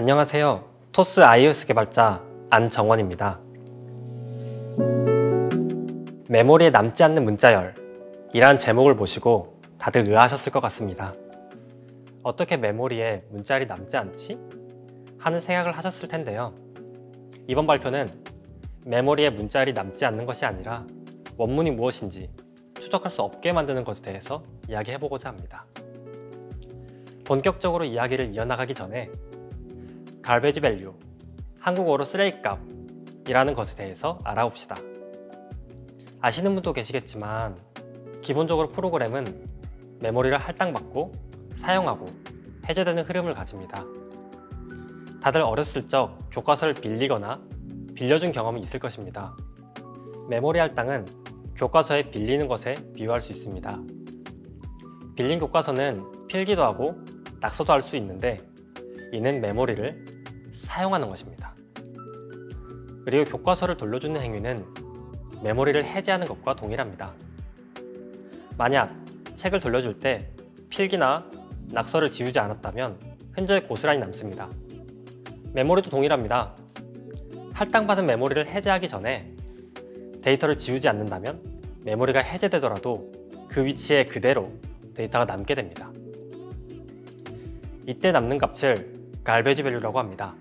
안녕하세요. 토스 iOS 개발자 안정원입니다. 메모리에 남지 않는 문자열 이라는 제목을 보시고 다들 의아하셨을 것 같습니다. 어떻게 메모리에 문자열이 남지 않지? 하는 생각을 하셨을 텐데요. 이번 발표는 메모리에 문자열이 남지 않는 것이 아니라 원문이 무엇인지 추적할 수 없게 만드는 것에 대해서 이야기해보고자 합니다. 본격적으로 이야기를 이어나가기 전에 garbage value, 한국어로 쓰레기값 이라는 것에 대해서 알아봅시다. 아시는 분도 계시겠지만 기본적으로 프로그램은 메모리를 할당받고 사용하고 해제되는 흐름을 가집니다. 다들 어렸을 적 교과서를 빌리거나 빌려준 경험이 있을 것입니다. 메모리 할당은 교과서에 빌리는 것에 비유할 수 있습니다. 빌린 교과서는 필기도 하고 낙서도 할 수 있는데 이는 메모리를 사용하는 것입니다. 그리고 교과서를 돌려주는 행위는 메모리를 해제하는 것과 동일합니다. 만약 책을 돌려줄 때 필기나 낙서를 지우지 않았다면 흔적이 고스란히 남습니다. 메모리도 동일합니다. 할당받은 메모리를 해제하기 전에 데이터를 지우지 않는다면 메모리가 해제되더라도 그 위치에 그대로 데이터가 남게 됩니다. 이때 남는 값을 garbage value라고 합니다.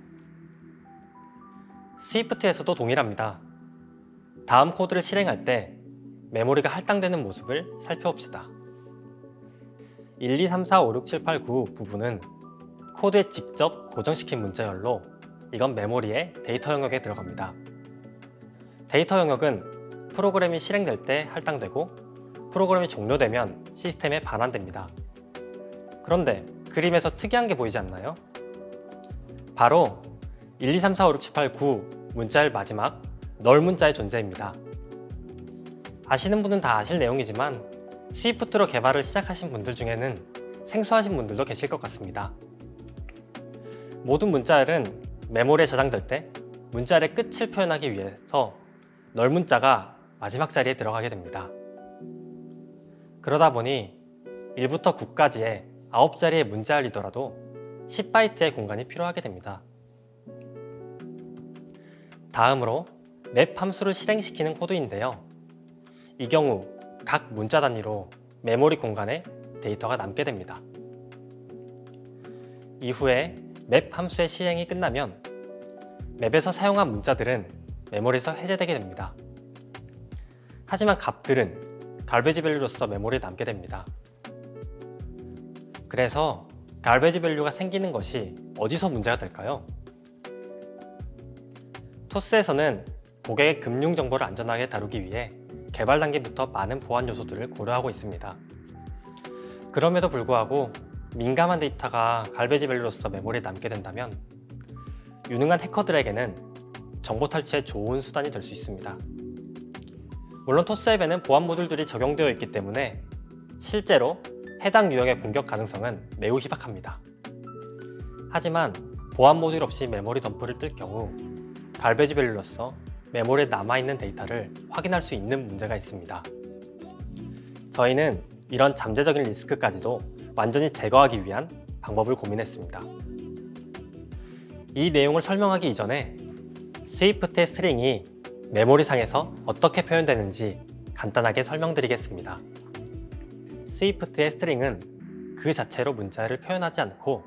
스위프트에서도 동일합니다. 다음 코드를 실행할 때 메모리가 할당되는 모습을 살펴봅시다. 1, 2, 3, 4, 5, 6, 7, 8, 9 부분은 코드에 직접 고정시킨 문자열로 이건 메모리의 데이터 영역에 들어갑니다. 데이터 영역은 프로그램이 실행될 때 할당되고 프로그램이 종료되면 시스템에 반환됩니다. 그런데 그림에서 특이한 게 보이지 않나요? 바로 1, 2, 3, 4, 5, 6, 7, 8, 9 문자열 마지막 널 문자의 존재입니다. 아시는 분은 다 아실 내용이지만 스위프트로 개발을 시작하신 분들 중에는 생소하신 분들도 계실 것 같습니다. 모든 문자열은 메모리에 저장될 때 문자열의 끝을 표현하기 위해서 널 문자가 마지막 자리에 들어가게 됩니다. 그러다 보니 1부터 9까지의 9자리의 문자열이더라도 10바이트의 공간이 필요하게 됩니다. 다음으로 맵 함수를 실행시키는 코드인데요. 이 경우 각 문자 단위로 메모리 공간에 데이터가 남게 됩니다. 이후에 맵 함수의 실행이 끝나면 맵에서 사용한 문자들은 메모리에서 해제되게 됩니다. 하지만 값들은 garbage value로서 메모리에 남게 됩니다. 그래서 garbage value가 생기는 것이 어디서 문제가 될까요? 토스에서는 고객의 금융 정보를 안전하게 다루기 위해 개발 단계부터 많은 보안 요소들을 고려하고 있습니다. 그럼에도 불구하고 민감한 데이터가 garbage value로서 메모리에 남게 된다면 유능한 해커들에게는 정보 탈취의 좋은 수단이 될 수 있습니다. 물론 토스 앱에는 보안 모듈들이 적용되어 있기 때문에 실제로 해당 유형의 공격 가능성은 매우 희박합니다. 하지만 보안 모듈 없이 메모리 덤프를 뜰 경우 garbage value로서 메모리에 남아있는 데이터를 확인할 수 있는 문제가 있습니다. 저희는 이런 잠재적인 리스크까지도 완전히 제거하기 위한 방법을 고민했습니다. 이 내용을 설명하기 이전에 스위프트의 스트링이 메모리상에서 어떻게 표현되는지 간단하게 설명드리겠습니다. 스위프트의 스트링은 그 자체로 문자열을 표현하지 않고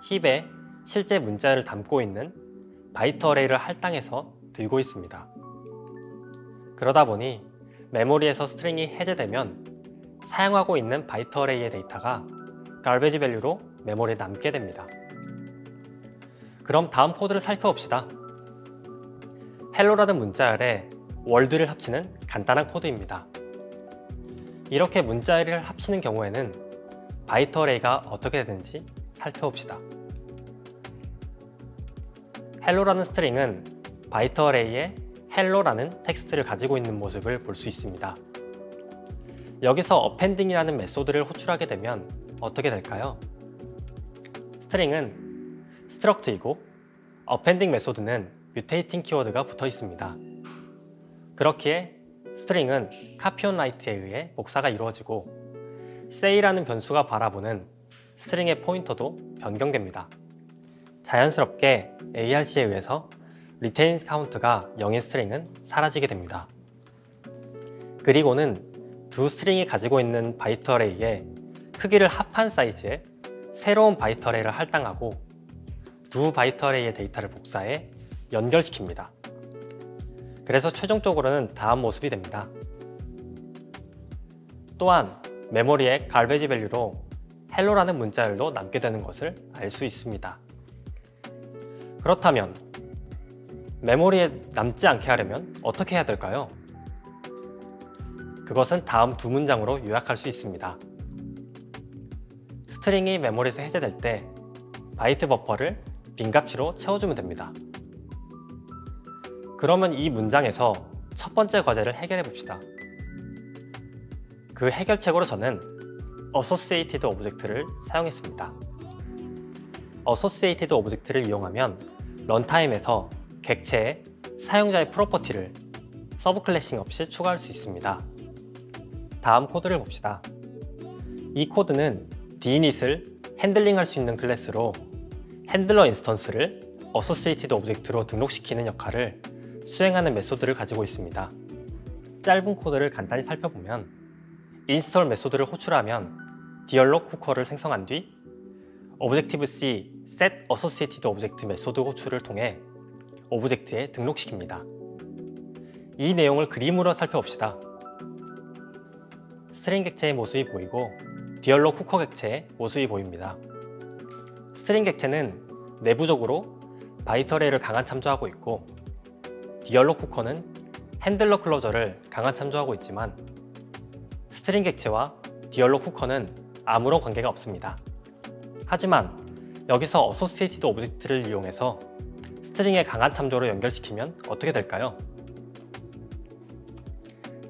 힙에 실제 문자열을 담고 있는 바이트 어레이를 할당해서 들고 있습니다. 그러다 보니 메모리에서 스트링이 해제되면 사용하고 있는 바이트 어레이의 데이터가 garbage value로 메모리에 남게 됩니다. 그럼 다음 코드를 살펴봅시다. hello라는 문자열에 월드를 합치는 간단한 코드입니다. 이렇게 문자열을 합치는 경우에는 바이트 어레이가 어떻게 되는지 살펴봅시다. hello라는 스트링은 바이트 어레이에 hello라는 텍스트를 가지고 있는 모습을 볼 수 있습니다. 여기서 appending이라는 메소드를 호출하게 되면 어떻게 될까요? 스트링은 struct이고 appending 메소드는 mutating 키워드가 붙어 있습니다. 그렇기에 스트링은 copy on write에 의해 복사가 이루어지고 say라는 변수가 바라보는 스트링의 포인터도 변경됩니다. 자연스럽게 ARC에 의해서 retain 카운트가 0인 스트링은 사라지게 됩니다. 그리고는 두 스트링이 가지고 있는 바이트 어레이의 크기를 합한 사이즈의 새로운 바이트 어레이를 할당하고 두 바이트 어레이의 데이터를 복사해 연결시킵니다. 그래서 최종적으로는 다음 모습이 됩니다. 또한 메모리의 garbage value로 hello라는 문자열로 남게 되는 것을 알 수 있습니다. 그렇다면 메모리에 남지 않게 하려면 어떻게 해야 될까요? 그것은 다음 두 문장으로 요약할 수 있습니다. 스트링이 메모리에서 해제될 때 바이트 버퍼를 빈값치로 채워주면 됩니다. 그러면 이 문장에서 첫 번째 과제를 해결해 봅시다. 그 해결책으로 저는 Associated Object를 사용했습니다. Associated Object를 이용하면 런타임에서 객체에 사용자의 프로퍼티를 서브 클래싱 없이 추가할 수 있습니다. 다음 코드를 봅시다. 이 코드는 d인it을 핸들링할 수 있는 클래스로 핸들러 인스턴스를 Associated Object로 등록시키는 역할을 수행하는 메소드를 가지고 있습니다. 짧은 코드를 간단히 살펴보면 인스톨 메소드를 호출하면 디얼록 쿠커를 생성한 뒤 Objective-C set Associated Object 메소드 호출을 통해 오브젝트에 등록시킵니다. 이 내용을 그림으로 살펴봅시다. 스트링 객체의 모습이 보이고 디얼록 쿠커 객체의 모습이 보입니다. 스트링 객체는 내부적으로 바이트 어레이를 강한 참조하고 있고 디얼록 쿠커는 핸들러 클로저를 강한 참조하고 있지만 스트링 객체와 디얼록 쿠커는 아무런 관계가 없습니다. 하지만 여기서 Associated Object를 이용해서 스트링의 강한 참조로 연결시키면 어떻게 될까요?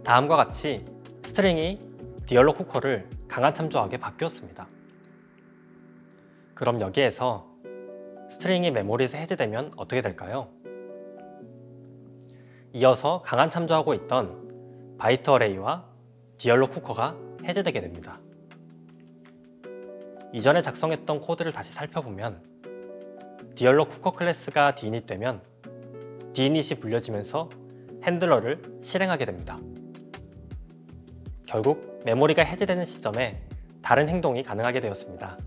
다음과 같이 스트링이 디얼록 쿠커를 강한 참조하게 바뀌었습니다. 그럼 여기에서 스트링이 메모리에서 해제되면 어떻게 될까요? 이어서 강한 참조하고 있던 바이트 어레이와 디얼록 쿠커가 해제되게 됩니다. 이전에 작성했던 코드를 다시 살펴보면 디얼록 쿠커 클래스가 d인it 되면 d인it이 불려지면서 핸들러를 실행하게 됩니다. 결국 메모리가 해제되는 시점에 다른 행동이 가능하게 되었습니다.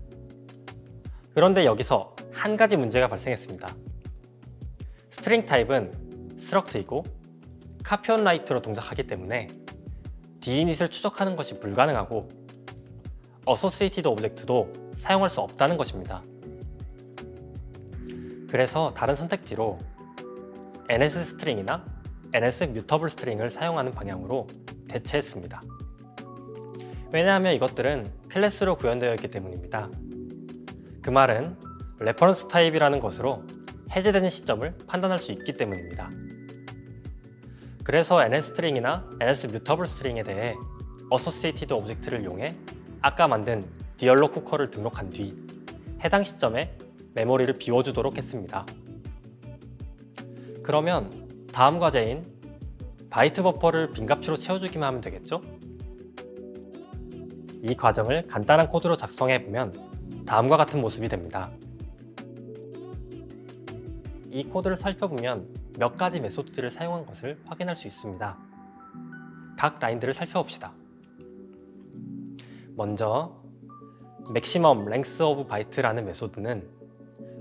그런데 여기서 한 가지 문제가 발생했습니다. 스트링 타입은 struct이고 copy on write로 동작하기 때문에 d인it을 추적하는 것이 불가능하고 Associated Object도 사용할 수 없다는 것입니다. 그래서 다른 선택지로 NSString이나 NSMutable string을 사용하는 방향으로 대체했습니다. 왜냐하면 이것들은 클래스로 구현되어 있기 때문입니다. 그 말은 레퍼런스 타입이라는 것으로 해제되는 시점을 판단할 수 있기 때문입니다. 그래서 NSString이나 NSMutable string에 대해 Associated Object를 이용해 아까 만든 디얼록 쿠커를 등록한 뒤 해당 시점에 메모리를 비워주도록 했습니다. 그러면 다음 과제인 바이트 버퍼를 빈값치로 채워주기만 하면 되겠죠? 이 과정을 간단한 코드로 작성해보면 다음과 같은 모습이 됩니다. 이 코드를 살펴보면 몇 가지 메소드들을 사용한 것을 확인할 수 있습니다. 각 라인들을 살펴봅시다. 먼저 maximum length of byte라는 메소드는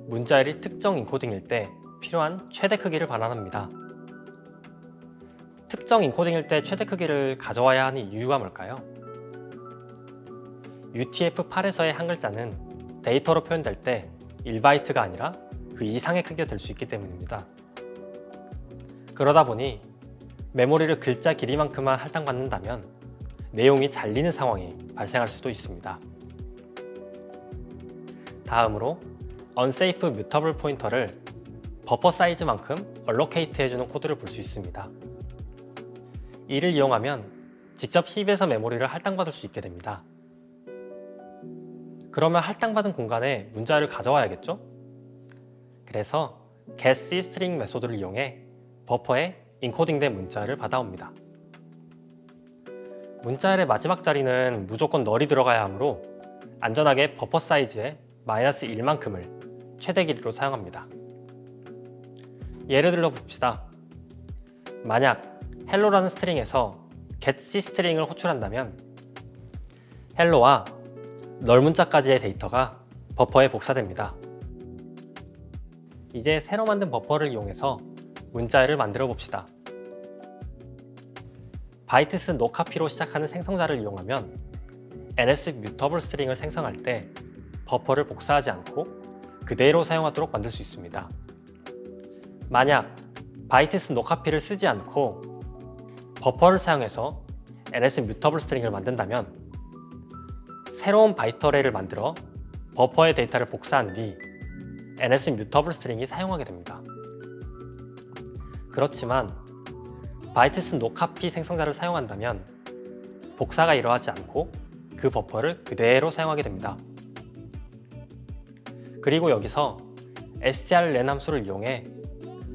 문자열이 특정 인코딩일 때 필요한 최대 크기를 반환합니다. 특정 인코딩일 때 최대 크기를 가져와야 하는 이유가 뭘까요? UTF-8에서의 한 글자는 데이터로 표현될 때 1바이트가 아니라 그 이상의 크기가 될 수 있기 때문입니다. 그러다 보니 메모리를 글자 길이만큼만 할당받는다면 내용이 잘리는 상황이 발생할 수도 있습니다. 다음으로 unsafe mutable 포인터를 버퍼 사이즈만큼 allocate 해주는 코드를 볼 수 있습니다. 이를 이용하면 직접 힙에서 메모리를 할당받을 수 있게 됩니다. 그러면 할당받은 공간에 문자열을 가져와야겠죠? 그래서 getCstring 메소드를 이용해 버퍼에 인코딩된 문자열을 받아옵니다. 문자열의 마지막 자리는 무조건 널이 들어가야 하므로 안전하게 버퍼 사이즈의 -1만큼을 최대 길이로 사용합니다. 예를 들어 봅시다. 만약 hello라는 스트링에서 getC 스트링을 호출한다면 hello와 널 문자까지의 데이터가 버퍼에 복사됩니다. 이제 새로 만든 버퍼를 이용해서 문자열을 만들어 봅시다. 바이트스 노카피로 시작하는 생성자를 이용하면 NS 뮤터블 스트링을 생성할 때 버퍼를 복사하지 않고 그대로 사용하도록 만들 수 있습니다. 만약 바이트스 노카피를 쓰지 않고 버퍼를 사용해서 NS 뮤터블 스트링을 만든다면 새로운 바이트 어레이를 만들어 버퍼의 데이터를 복사한 뒤 NS 뮤터블 스트링이 사용하게 됩니다. 그렇지만 바이트스 노카피 생성자를 사용한다면 복사가 이루어지지 않고 그 버퍼를 그대로 사용하게 됩니다. 그리고 여기서 strlen 함수를 이용해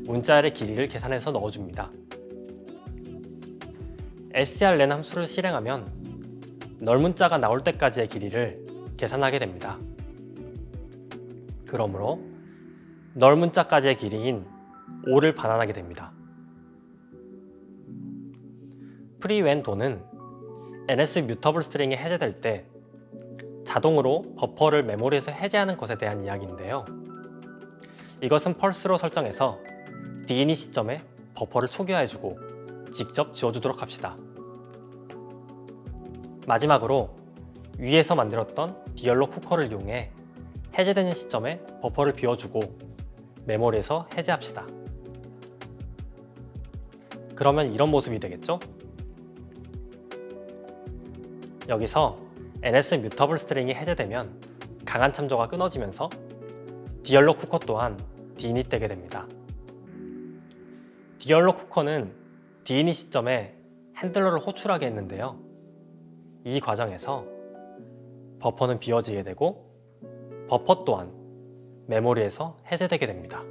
문자열의 길이를 계산해서 넣어줍니다. strlen 함수를 실행하면 널 문자가 나올 때까지의 길이를 계산하게 됩니다. 그러므로 널 문자까지의 길이인 5를 반환하게 됩니다. 프리웬도는 NS 뮤터블 스트링이 해제될 때 자동으로 버퍼를 메모리에서 해제하는 것에 대한 이야기인데요. 이것은 펄스로 설정해서 d인이 시점에 버퍼를 초기화해주고 직접 지워주도록 합시다. 마지막으로 위에서 만들었던 디얼로 쿠커를 이용해 해제되는 시점에 버퍼를 비워주고 메모리에서 해제합시다. 그러면 이런 모습이 되겠죠? 여기서 NS 뮤터블 스트링이 해제되면 강한 참조가 끊어지면서 디얼로 쿠커 또한 d인이 떼게 됩니다. 디얼로 쿠커는 d인이 시점에 핸들러를 호출하게 했는데요. 이 과정에서 버퍼는 비워지게 되고 버퍼 또한 메모리에서 해제되게 됩니다.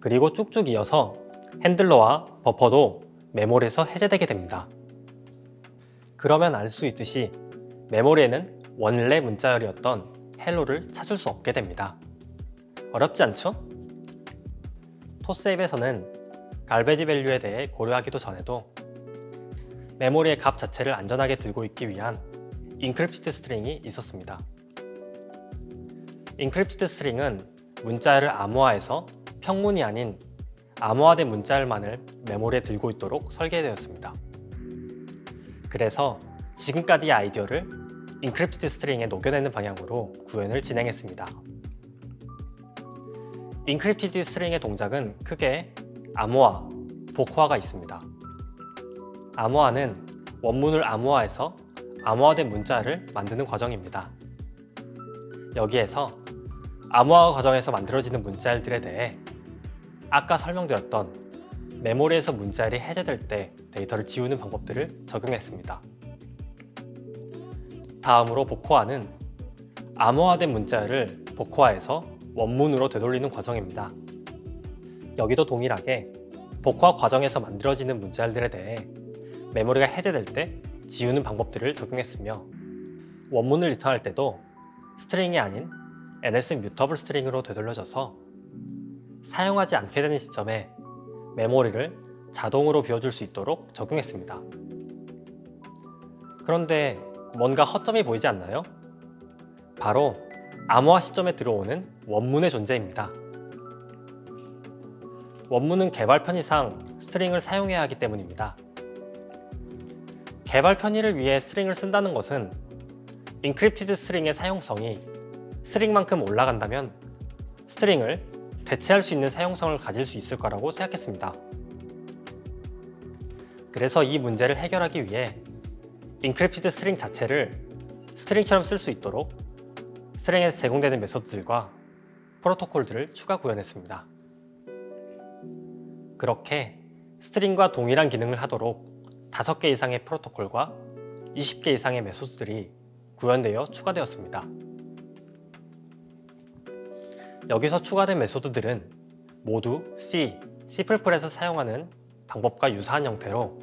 그리고 쭉쭉 이어서 핸들러와 버퍼도 메모리에서 해제되게 됩니다. 그러면 알 수 있듯이 메모리에는 원래 문자열이었던 hello를 찾을 수 없게 됩니다. 어렵지 않죠? 토세이브에서는 갈베지 밸류에 대해 고려하기도 전에도 메모리의 값 자체를 안전하게 들고 있기 위한 인크립티드 스트링이 있었습니다. 인크립티드 스트링은 문자열을 암호화해서 평문이 아닌 암호화된 문자열만을 메모리에 들고 있도록 설계되었습니다. 그래서 지금까지의 아이디어를 인크립티드 스트링에 녹여내는 방향으로 구현을 진행했습니다. 인크립티드 스트링의 동작은 크게 암호화, 복호화가 있습니다. 암호화는 원문을 암호화해서 암호화된 문자를 만드는 과정입니다. 여기에서 암호화 과정에서 만들어지는 문자열들에 대해 아까 설명드렸던 메모리에서 문자열이 해제될 때 데이터를 지우는 방법들을 적용했습니다. 다음으로 복호화는 암호화된 문자열을 복호화해서 원문으로 되돌리는 과정입니다. 여기도 동일하게 복호화 과정에서 만들어지는 문자열들에 대해 메모리가 해제될 때 지우는 방법들을 적용했으며 원문을 리턴할 때도 스트링이 아닌 NS 뮤터블 스트링으로 되돌려져서 사용하지 않게 되는 시점에 메모리를 자동으로 비워줄 수 있도록 적용했습니다. 그런데 뭔가 허점이 보이지 않나요? 바로 암호화 시점에 들어오는 원문의 존재입니다. 원문은 개발 편의상 스트링을 사용해야 하기 때문입니다. 개발 편의를 위해 스트링을 쓴다는 것은 인크립티드 스트링의 사용성이 스트링만큼 올라간다면 스트링을 대체할 수 있는 사용성을 가질 수 있을 거라고 생각했습니다. 그래서 이 문제를 해결하기 위해 인크립티드 스트링 자체를 스트링처럼 쓸 수 있도록 스트링에서 제공되는 메소드들과 프로토콜들을 추가 구현했습니다. 그렇게 스트링과 동일한 기능을 하도록 5개 이상의 프로토콜과 20개 이상의 메소드들이 구현되어 추가되었습니다. 여기서 추가된 메소드들은 모두 C, C++에서 사용하는 방법과 유사한 형태로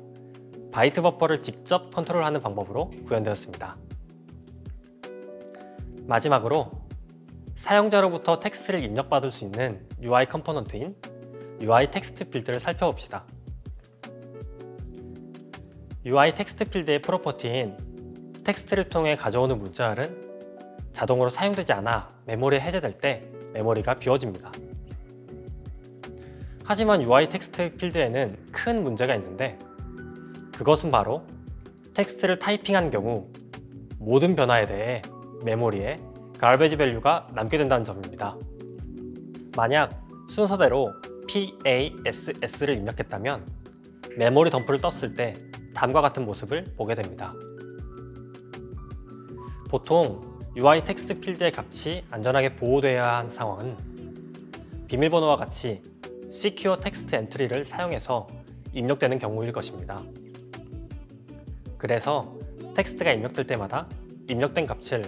바이트 버퍼를 직접 컨트롤하는 방법으로 구현되었습니다. 마지막으로 사용자로부터 텍스트를 입력받을 수 있는 UI 컴포넌트인 UI 텍스트 필드를 살펴봅시다. UI 텍스트 필드의 프로퍼티인 텍스트를 통해 가져오는 문자열은 자동으로 사용되지 않아 메모리에 해제될 때 메모리가 비워집니다. 하지만 UI 텍스트 필드에는 큰 문제가 있는데 그것은 바로 텍스트를 타이핑한 경우 모든 변화에 대해 메모리에 garbage value가 남게 된다는 점입니다. 만약 순서대로 PASS를 입력했다면 메모리 덤프를 떴을 때 다음과 같은 모습을 보게 됩니다. 보통 UI 텍스트 필드의 값이 안전하게 보호되어야 하는 상황은 비밀번호와 같이 Secure Text Entry를 사용해서 입력되는 경우일 것입니다. 그래서 텍스트가 입력될 때마다 입력된 값을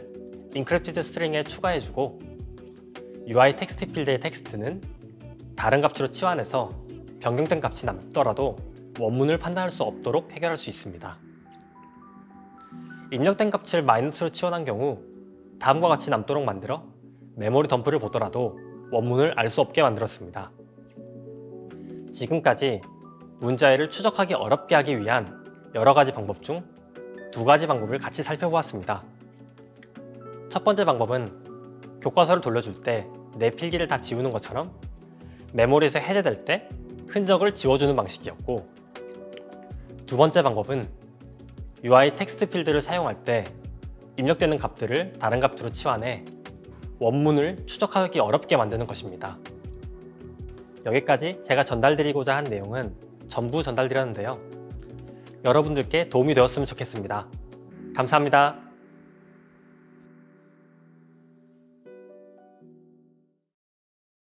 Encrypted String에 추가해주고 UI 텍스트 필드의 텍스트는 다른 값으로 치환해서 변경된 값이 남더라도 원문을 판단할 수 없도록 해결할 수 있습니다. 입력된 값을 마이너스로 치환한 경우 다음과 같이 남도록 만들어 메모리 덤프를 보더라도 원문을 알 수 없게 만들었습니다. 지금까지 문자열을 추적하기 어렵게 하기 위한 여러 가지 방법 중 두 가지 방법을 같이 살펴보았습니다. 첫 번째 방법은 교과서를 돌려줄 때 내 필기를 다 지우는 것처럼 메모리에서 해제될 때 흔적을 지워주는 방식이었고, 두 번째 방법은 UI 텍스트 필드를 사용할 때 입력되는 값들을 다른 값으로 치환해 원문을 추적하기 어렵게 만드는 것입니다. 여기까지 제가 전달드리고자 한 내용은 전부 전달드렸는데요. 여러분들께 도움이 되었으면 좋겠습니다. 감사합니다.